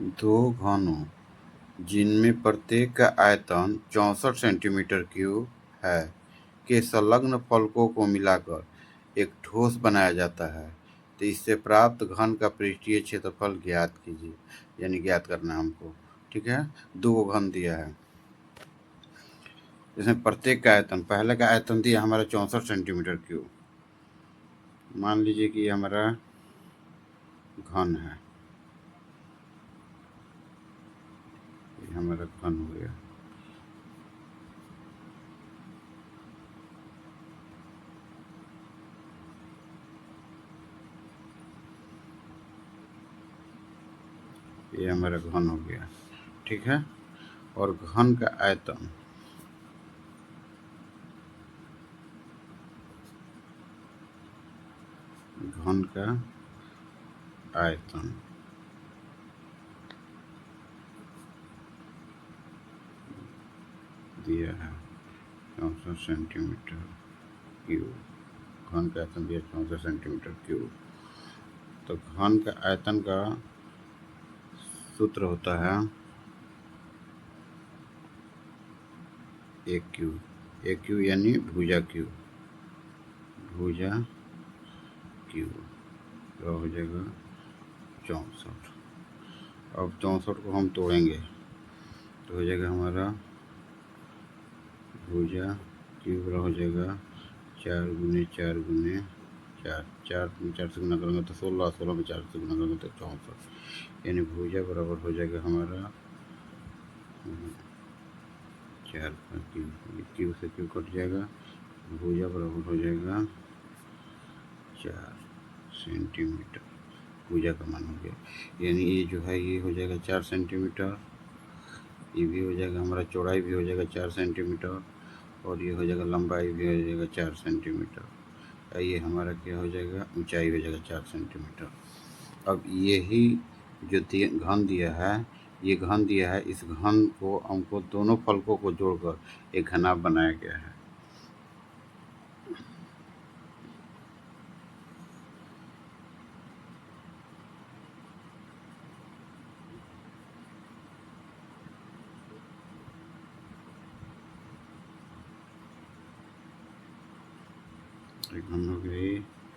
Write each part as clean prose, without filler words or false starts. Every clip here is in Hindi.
दो घनों जिनमें प्रत्येक का आयतन 64 सेंटीमीटर क्यूब है के संलग्न फलकों को मिलाकर एक ठोस बनाया जाता है। तो इससे प्राप्त घन का पृष्ठीय क्षेत्रफल ज्ञात कीजिए, यानी ज्ञात करना है हमको। ठीक है, दो घन दिया है, इसमें प्रत्येक का आयतन, पहले का आयतन दिया हमारा 64 सेंटीमीटर क्यूब। मान लीजिए कि ये हमारा घन है, ये हमारा घन हो गया। ये हमारा घन हो गया। ठीक है, और घन का आयतन घन का आयतन दिया है 64 सेंटीमीटर क्यूब। घन का आयतन दिया 64 सेंटीमीटर क्यूब। तो घन का आयतन का सूत्र होता है एक क्यूब। एक क्यूब यानी भुजा क्यूब, भुजा क्यूब तो हो जाएगा 64। अब 64 को हम तोड़ेंगे तो हो जाएगा हमारा भुजा क्यूब हो जाएगा 4 गुने 4 गुने 4, 4 में 4 से गुना करेंगे तो 16, 16 में 4 से गुना करेंगे तो 64, यानी भुजा बराबर हो जाएगा हमारा 4 का क्यूब। क्यूब से क्यूब कट जाएगा, भुजा बराबर हो जाएगा 4 सेंटीमीटर। भुजा का मान हो गया, यानी ये जो है ये हो जाएगा 4 सेंटीमीटर, ये भी हो जाएगा हमारा, चौड़ाई भी हो जाएगा 4 सेंटीमीटर, और ये हो जाएगा लंबाई भी हो जाएगा 4 सेंटीमीटर। ये हमारा क्या हो जाएगा, ऊंचाई हो जाएगा 4 सेंटीमीटर। अब यही जो घन दिया है, ये घन दिया है, इस घन को हमको दोनों फलकों को जोड़कर एक घनाभ बनाया गया है। एक घन हो गई,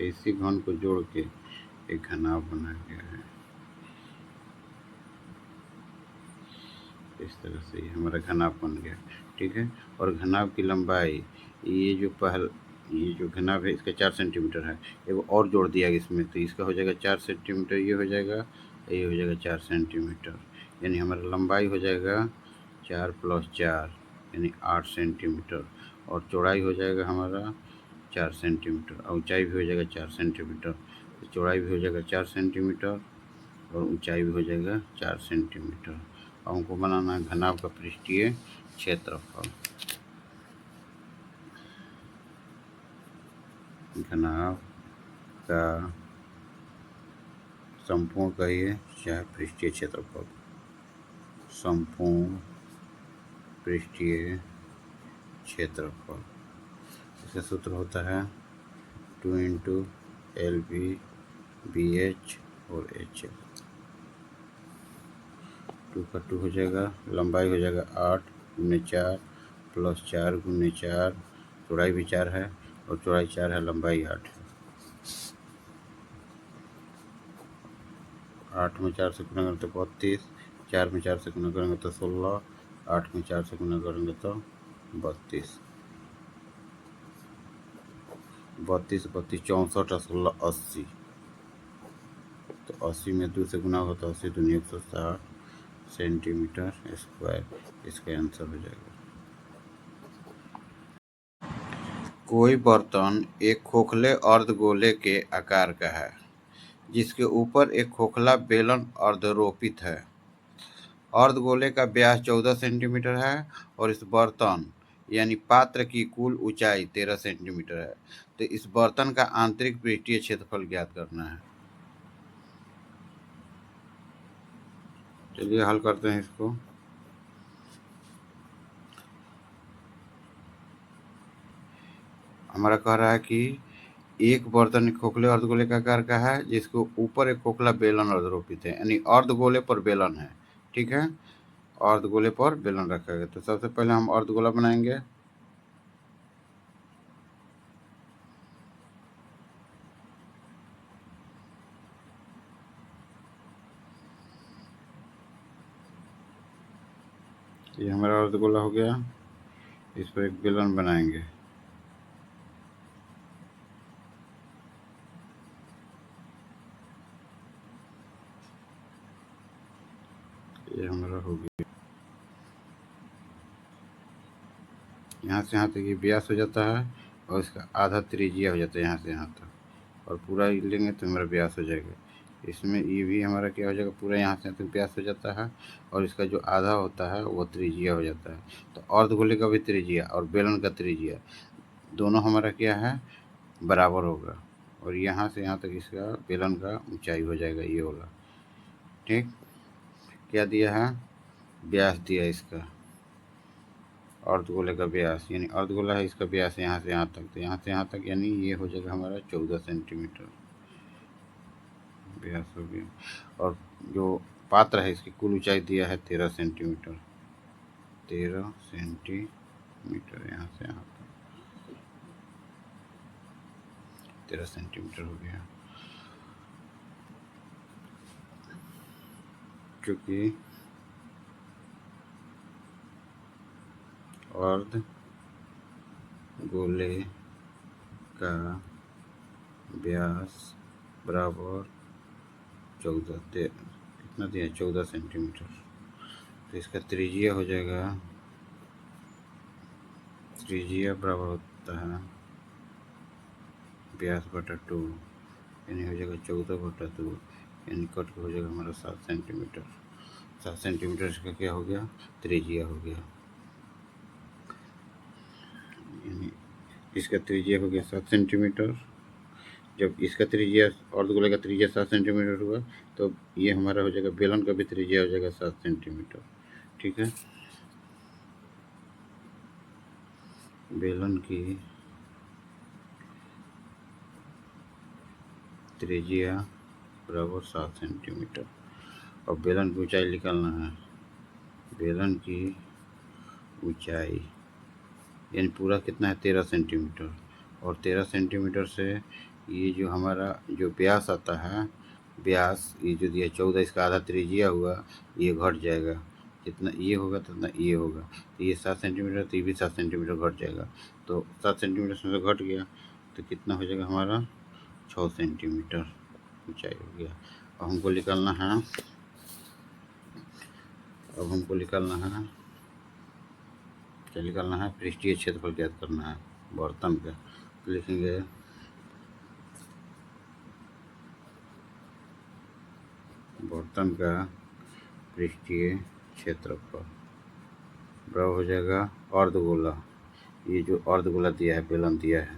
इसी घन को जोड़ के एक घनाभ बनाया गया है। इस तरह से हमारा घनाभ बन गया। ठीक है, और घनाभ की लंबाई, ये जो घनाभ है इसका 4 सेंटीमीटर है, एक और जोड़ दिया इसमें तो इसका हो जाएगा 4 सेंटीमीटर, ये हो जाएगा, ये हो जाएगा 4 सेंटीमीटर, यानी हमारा लंबाई हो जाएगा 4 + 4 यानी 8 सेंटीमीटर, और चौड़ाई हो जाएगा हमारा 4 सेंटीमीटर, और ऊंचाई भी हो जाएगा 4 सेंटीमीटर। तो चौड़ाई भी हो जाएगा 4 सेंटीमीटर और ऊंचाई भी हो जाएगा 4 सेंटीमीटर। और हमको बनाना है घनाभ का पृष्ठीय क्षेत्रफल। घनाभ का संपूर्ण कहिए चाहे पृष्ठीय क्षेत्रफल, संपूर्ण पृष्ठीय क्षेत्रफल, इसका सूत्र होता है 2 × LB BH और HL। 2 का 2 हो जाएगा, लंबाई हो जाएगा 8 × 4 + 4 × 4, चौड़ाई भी 4 है और चौड़ाई 4 है, लंबाई 8 है। 8 में 4 से गुना करेंगे तो 32, 4 में 4 से गुना करेंगे तो 16, 8 में 4 से गुना करेंगे तो 32, 32 32 64 और 16 80, तो 80 में 2 से गुना होगा तो 80 दूनी 160 सेंटीमीटर स्क्वायर, इसका आंसर हो जाएगा। कोई बर्तन एक खोखले अर्धगोले के आकार का है जिसके ऊपर एक खोखला बेलन अर्धरोपित है। अर्धगोले का व्यास 14 सेंटीमीटर है और इस बर्तन यानी पात्र की कुल ऊंचाई 13 सेंटीमीटर है। तो इस बर्तन का आंतरिक पृष्ठीय क्षेत्रफल ज्ञात करना है। चलिए हल करते हैं इसको। हमारा कह रहा है कि एक बर्तन खोखले अर्धगोले का आकार का है, जिसको ऊपर एक खोखला बेलन अर्धरोपित है, यानी अर्धगोले पर बेलन है। ठीक है, अर्धगोले पर बेलन रखा गया। तो सबसे पहले हम अर्धगोला बनाएंगे। ये हमारा अर्धगोला हो गया। इस पर एक बेलन बनाएंगे। ये हमारा हो गया। यहाँ से यहाँ तक ये व्यास हो जाता है और इसका आधा त्रिज्या हो जाता है यहाँ से यहाँ तक, और पूरा लेंगे तो हमारा व्यास हो जाएगा। इसमें ये भी हमारा क्या हो जाएगा, पूरा यहाँ से यहाँ तक व्यास हो जाता है, और इसका जो आधा होता है वो त्रिज्या हो जाता है। तो अर्धगोले का भी त्रिज्या और बेलन का त्रिज्या दोनों हमारा क्या है, बराबर होगा, और यहाँ से यहाँ तक इसका बेलन का ऊंचाई हो जाएगा ये वाला। ठीक, क्या दिया है, व्यास दिया इसका, अर्धगोले का व्यास, यानी अर्धगोला है, इसका व्यास यहाँ से यहाँ तक, तो यहाँ से यहाँ तक यानी ये हो जाएगा हमारा 14 सेंटीमीटर व्यास हो गया। और जो पात्र है इसकी कुल ऊंचाई दिया है 13 सेंटीमीटर, 13 सेंटीमीटर, यहाँ से यहाँ तक 13 सेंटीमीटर हो गया। क्योंकि अर्धगोले का व्यास बराबर 14, कितना दिया, 14 सेंटीमीटर। तो इसका त्रिज्या हो जाएगा, त्रिज्या बराबर होता है व्यास बटा 2, यानी हो जाएगा 14/2, यानी कट हो जाएगा हमारा 7 सेंटीमीटर। 7 सेंटीमीटर इसका क्या हो गया, त्रिज्या हो गया, यानी इसका त्रिज्या हो गया 7 सेंटीमीटर। जब इसका त्रिज्या अर्धगोले का त्रिज्या 7 सेंटीमीटर हुआ, तो ये हमारा हो जाएगा बेलन का भी त्रिज्या हो जाएगा 7 सेंटीमीटर। ठीक है, बेलन की त्रिज्या बराबर 7 सेंटीमीटर। और बेलन की ऊंचाई निकालना है, बेलन की ऊंचाई यानी पूरा कितना है, 13 सेंटीमीटर, और 13 सेंटीमीटर से ये जो हमारा जो व्यास आता है, व्यास ये जो दिया 14, इसका आधा त्रिज्या हुआ, ये घट जाएगा, जितना ये होगा जितना ये होगा, तो ये 7 सेंटीमीटर, तो ये भी 7 सेंटीमीटर घट जाएगा। तो 7 सेंटीमीटर से घट गया, तो कितना हो जाएगा हमारा, 6 सेंटीमीटर ऊंचाई हो गया। अब हमको निकालना है, क्या निकालना है, पृष्ठीय क्षेत्रफल ज्ञात करना है बर्तन का। तो लिखेंगे बर्तन का पृष्ठीय क्षेत्रफल बराबर हो जाएगा अर्धगोला, ये जो अर्धगोला दिया है, बेलन दिया है,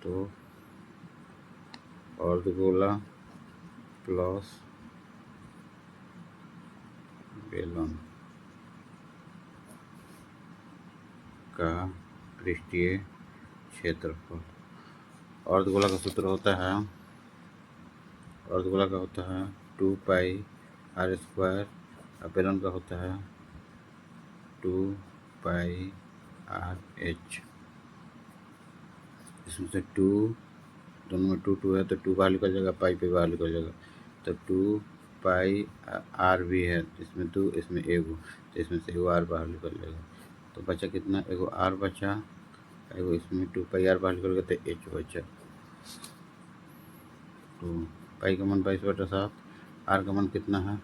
तो अर्धगोला प्लस बेलन का पृष्ठीय क्षेत्रफल। अर्धगोला का सूत्र होता है, अर्धगोला का होता है 2 पाई r स्क्वायर, और बेलन का होता है 2 पाई RH। इसमें से 2, दोनों में 2 है, तो 2 बाहर निकल जाएगा, पाई पे बाहर निकल जाएगा, तो 2 पाई r भी है, इसमें 2, इसमें एगो, तो इसमें से एगो r बाहर निकल जाएगा, तो बचा कितना, एगो r बचा, एगो इसमें 2 पाई r बाहर निकल गया, तो h बचा। तो पाई का मान 22/7, r का मान कितना है,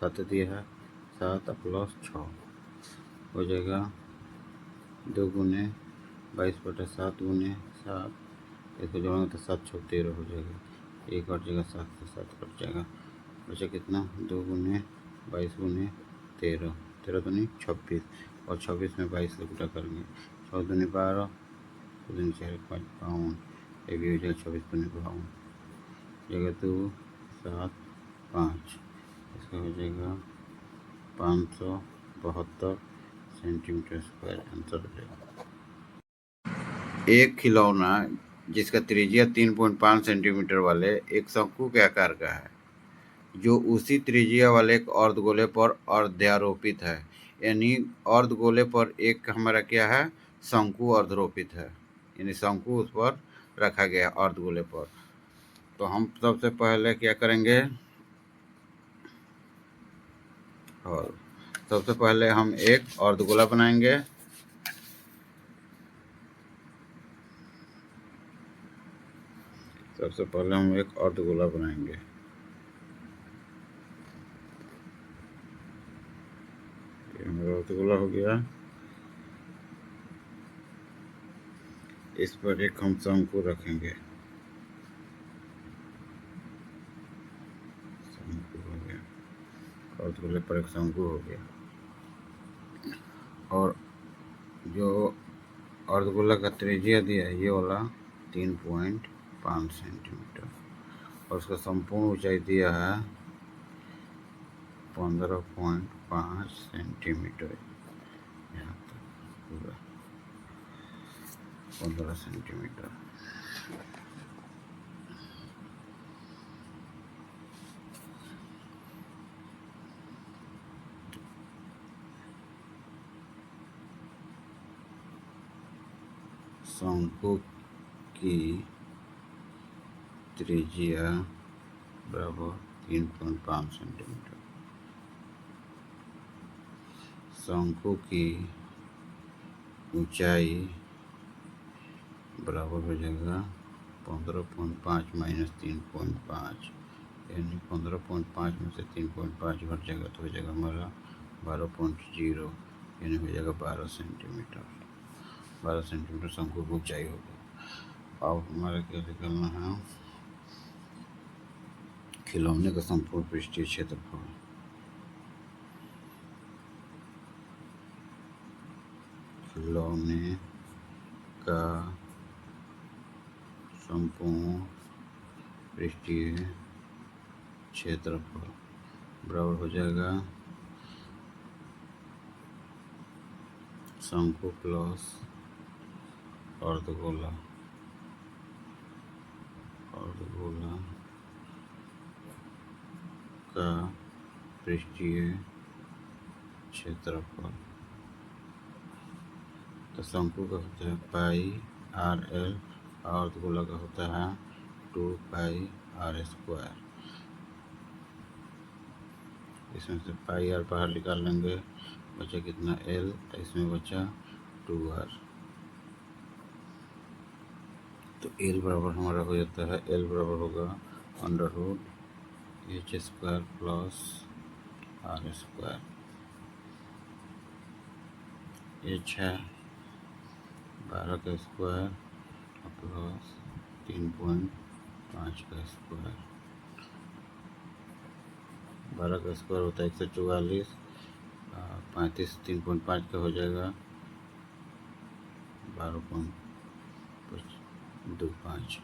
7 दिया है, 7 प्लस 6 हो जाएगा 2 गुने 22/7 गुने 7, इसको जोड़ेंगे तो 7 6 13 हो जाएगा, एक कट जाएगा, 7 से 7 कट जाएगा, बचा कितना, 2 गुने 22 गुने 13, 13 दूनी 26, और 26 में 22 से गुणा करेंगे, 6 दूनी 12, 2 दूनी 4 5 52, ये भी हो जाएगा 26 दूनी 52, जगह 2 7 5, इसका हो जाएगा 572 सेंटीमीटर स्क्वायर आंसर हो जाएगा। एक खिलौना जिसका त्रिज्या 3.5 सेंटीमीटर वाले एक शंकु के आकार का है, जो उसी त्रिज्या वाले एक अर्धगोले पर अर्ध्यारोपित है। यानी अर्धगोले पर एक हमारा क्या है, शंकु अर्धरोपित है, यानी शंकु उस पर रखा गया अर्धगोले पर। तो हम सबसे पहले क्या करेंगे, और सबसे पहले हम एक अर्धगोला बनाएंगे। सबसे पहले हम एक अर्धगोला बनाएंगे। मेरा अर्धगोला हो गया। इस पर एक हम शंकु रखेंगे। शंकु हो गया, अर्धगोले पर एक शंकु हो गया। और जो अर्धगोला का त्रिज्या दिया है ये वाला 3.5 सेंटीमीटर, और उसका संपूर्ण ऊंचाई दिया है 15.5 सेंटीमीटर। यहाँ तक पूरा 15 सेंटीमीटर। शंकु की त्रिज्या बराबर 3.5 सेंटीमीटर। शंकु की ऊंचाई बराबर हो जाएगा 15.5 माइनस 3.5, यानी 15.5 में से 3.5 घट जाएगा तो हो जाएगा हमारा 12.0, यानी हो जाएगा 12 सेंटीमीटर। 12 सेंटीमीटर शंकु की ऊंचाई होगी। अब हमारा क्या निकालना है, खिलौने का संपूर्ण पृष्ठीय क्षेत्रफल। खिलौने का संपूर्ण पृष्ठीय क्षेत्रफल बराबर हो जाएगा शंकु प्लस अर्धगोला। अर्धगोला का पृष्ठीय क्षेत्रफल। तो शंकु का होता है पाई आर एल, और अर्धगोला का होता है 2 पाई आर स्क्वायर। इसमें से पाई आर बाहर निकाल लेंगे, बचा कितना एल, इसमें बचा 2r। तो एल बराबर हमारा हो जाता है, एल बराबर होगा √h² plus r square. h है 12 का स्क्वायर प्लस 3.5 का स्क्वायर। 12 का स्क्वायर होता है 144, 35 3.5 का हो जाएगा 12.25।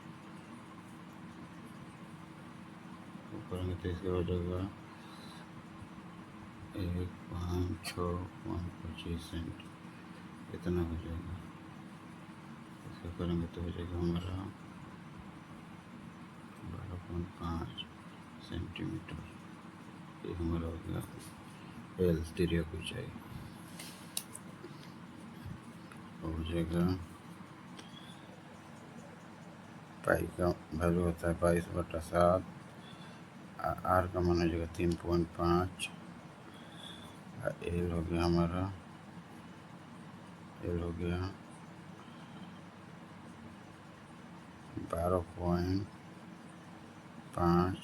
करेंगे तो इसका हो जाएगा 156.25 सेंट, इतना हो जाएगा। इसका करेंगे तो हो जाएगा हमारा 12.5 सेंटीमीटर। ये हमारा हो गया एल, तिर्यक ऊंचाई। हो जाएगा पाई का वैल्यू होता है 22/7, आर का मान हो जाएगा 3.5, एल हो गया हमारा, एल हो गया 12.5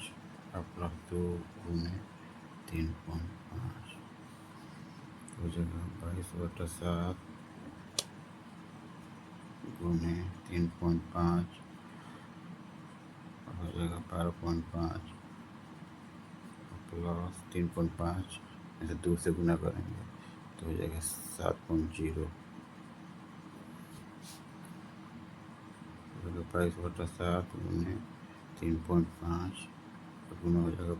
प्लस 2 गुने 3.5 हो जाएगा 22/7 गुने 3.5 हो जाएगा 12.5 प्लस 3.5 ऐसे 2 से गुना करेंगे तो हो जाएगा 7.0। 22/7 गुने 3.5 गुना हो जाएगा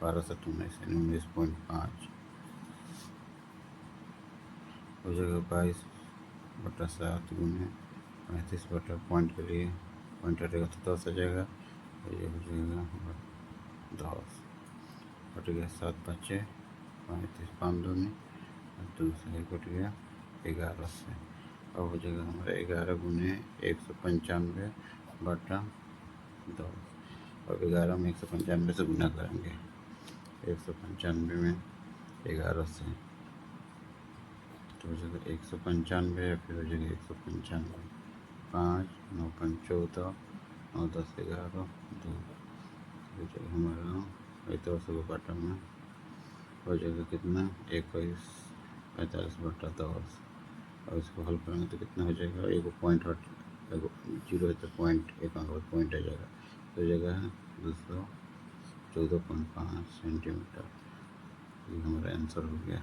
12×7 19.5 हो जाएगा 22/7 गुने 35 पॉइंट के लिए पॉइंट हटेगा तो 10 आ जाएगा, और ये हो जाएगा 10 कट गया। 7 5 35, 5 दूनी 2 से कट गया 11 से। अब हो जाएगा हमारा 11 गुने 195 बटा 10। अब 11 में 195 से गुना करेंगे, 195 में 11 से तो हो जाएगा 195, या फिर हो जाएगा 195 5 9 5 14 9 10 11 2 हो जाएगा हमारा 11 को काटा में हो जाएगा कितना 21 45 बटा 10। और इसको हल करेंगे तो कितना हो जाएगा, एक पॉइंट हट एगो जीरो है तो पॉइंट एक अंक पॉइंट आ जाएगा, तो हो जाएगा 214.5 सेंटीमीटर। ये हमारा आंसर हो गया।